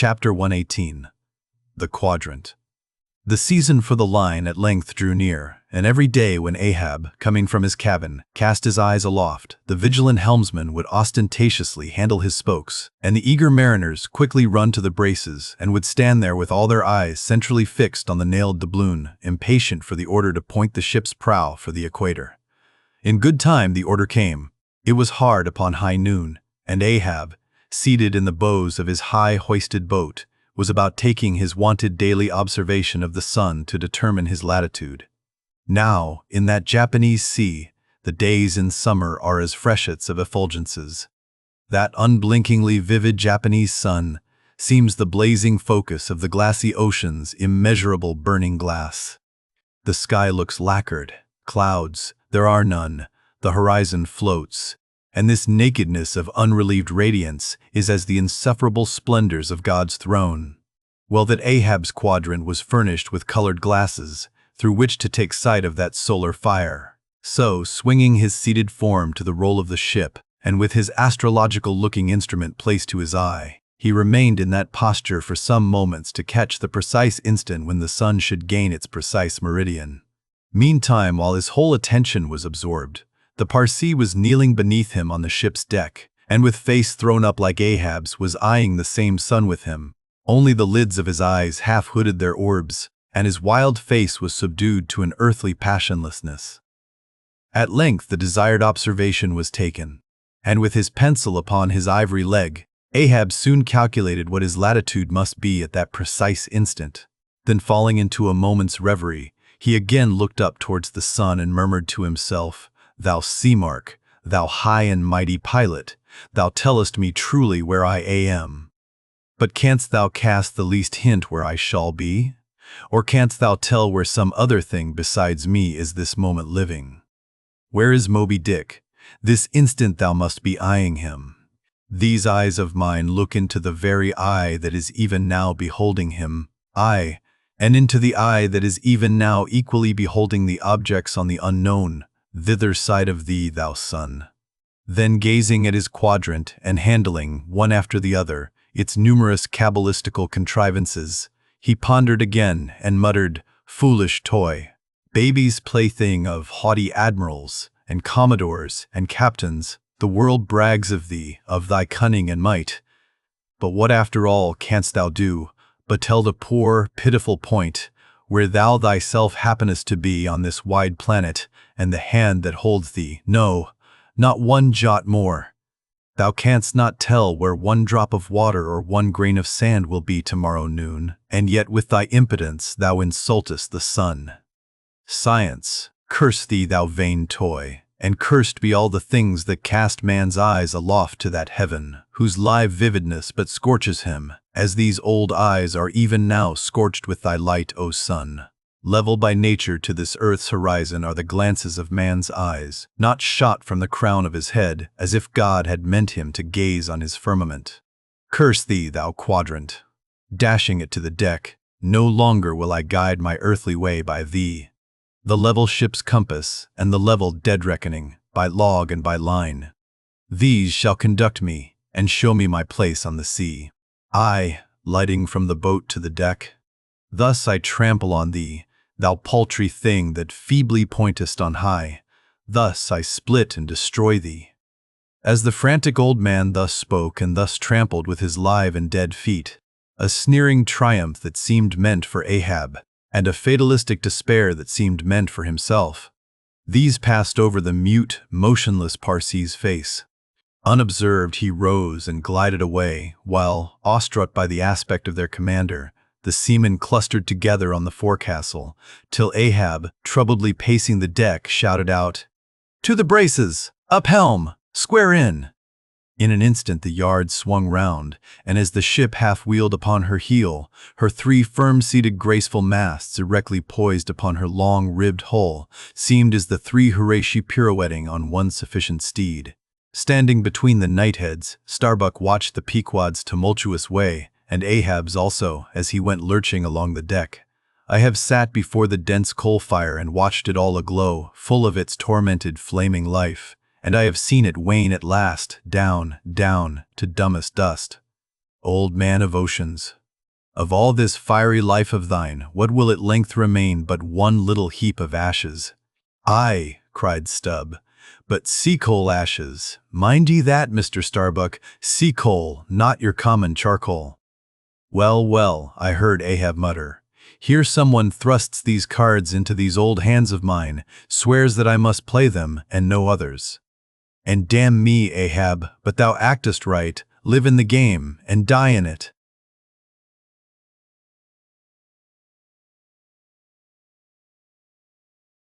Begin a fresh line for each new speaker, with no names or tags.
Chapter 118. The Quadrant. The season for the line at length drew near, and every day when Ahab, coming from his cabin, cast his eyes aloft, the vigilant helmsman would ostentatiously handle his spokes, and the eager mariners quickly run to the braces and would stand there with all their eyes centrally fixed on the nailed doubloon, impatient for the order to point the ship's prow for the equator. In good time the order came. It was hard upon high noon, and Ahab, seated in the bows of his high-hoisted boat, was about taking his wonted daily observation of the sun to determine his latitude. Now, in that Japanese sea, the days in summer are as freshets of effulgences. That unblinkingly vivid Japanese sun seems the blazing focus of the glassy ocean's immeasurable burning glass. The sky looks lacquered, clouds, there are none, the horizon floats, and this nakedness of unrelieved radiance is as the insufferable splendors of God's throne. Well, that Ahab's quadrant was furnished with colored glasses, through which to take sight of that solar fire. So, swinging his seated form to the roll of the ship, and with his astrological-looking instrument placed to his eye, he remained in that posture for some moments to catch the precise instant when the sun should gain its precise meridian. Meantime, while his whole attention was absorbed, the Parsee was kneeling beneath him on the ship's deck, and with face thrown up like Ahab's was eyeing the same sun with him. Only the lids of his eyes half hooded their orbs, and his wild face was subdued to an earthly passionlessness. At length the desired observation was taken, and with his pencil upon his ivory leg, Ahab soon calculated what his latitude must be at that precise instant. Then, falling into a moment's reverie, he again looked up towards the sun and murmured to himself, "Thou sea mark, thou high and mighty pilot, thou tellest me truly where I am. But canst thou cast the least hint where I shall be? Or canst thou tell where some other thing besides me is this moment living? Where is Moby Dick? This instant thou must be eyeing him. These eyes of mine look into the very eye that is even now beholding him, aye, and into the eye that is even now equally beholding the objects on the unknown, thither side of thee, thou sun." Then, gazing at his quadrant and handling, one after the other, its numerous cabalistical contrivances, he pondered again and muttered, "Foolish toy, baby's plaything of haughty admirals and commodores and captains, the world brags of thee, of thy cunning and might. But what after all canst thou do, but tell the poor, pitiful point, where thou thyself happenest to be on this wide planet, and the hand that holds thee, no, not one jot more. Thou canst not tell where one drop of water or one grain of sand will be tomorrow noon, and yet with thy impotence thou insultest the sun. Science, curse thee, thou vain toy, and cursed be all the things that cast man's eyes aloft to that heaven, whose live vividness but scorches him, as these old eyes are even now scorched with thy light, O sun. Level by nature to this earth's horizon are the glances of man's eyes, not shot from the crown of his head, as if God had meant him to gaze on his firmament. Curse thee, thou quadrant! Dashing it to the deck, no longer will I guide my earthly way by thee. The level ship's compass, and the level dead reckoning, by log and by line. These shall conduct me, and show me my place on the sea. I, lighting from the boat to the deck. Thus I trample on thee, thou paltry thing that feebly pointest on high. Thus I split and destroy thee." As the frantic old man thus spoke and thus trampled with his live and dead feet, a sneering triumph that seemed meant for Ahab, and a fatalistic despair that seemed meant for himself, these passed over the mute, motionless Parsee's face. Unobserved, he rose and glided away, while, awestruck by the aspect of their commander, the seamen clustered together on the forecastle, till Ahab, troubledly pacing the deck, shouted out, "To the braces! Up helm! Square in!" In an instant the yard swung round, and as the ship half-wheeled upon her heel, her three firm-seated graceful masts erectly poised upon her long-ribbed hull seemed as the three Horatii pirouetting on one sufficient steed. Standing between the knightheads, Starbuck watched the Pequod's tumultuous way, and Ahab's also, as he went lurching along the deck. I have sat before the dense coal fire and watched it all aglow, full of its tormented, flaming life, and I have seen it wane at last, down, down, to dumbest dust. Old man of oceans, of all this fiery life of thine, what will at length remain but one little heap of ashes? Aye, cried Stubb, but sea-coal ashes. Mind ye that, Mr. Starbuck, sea-coal, not your common charcoal. Well, well, I heard Ahab mutter. Here someone thrusts these cards into these old hands of mine, swears that I must play them, and no others. And damn me, Ahab, but thou actest right, live in the game, and die in it.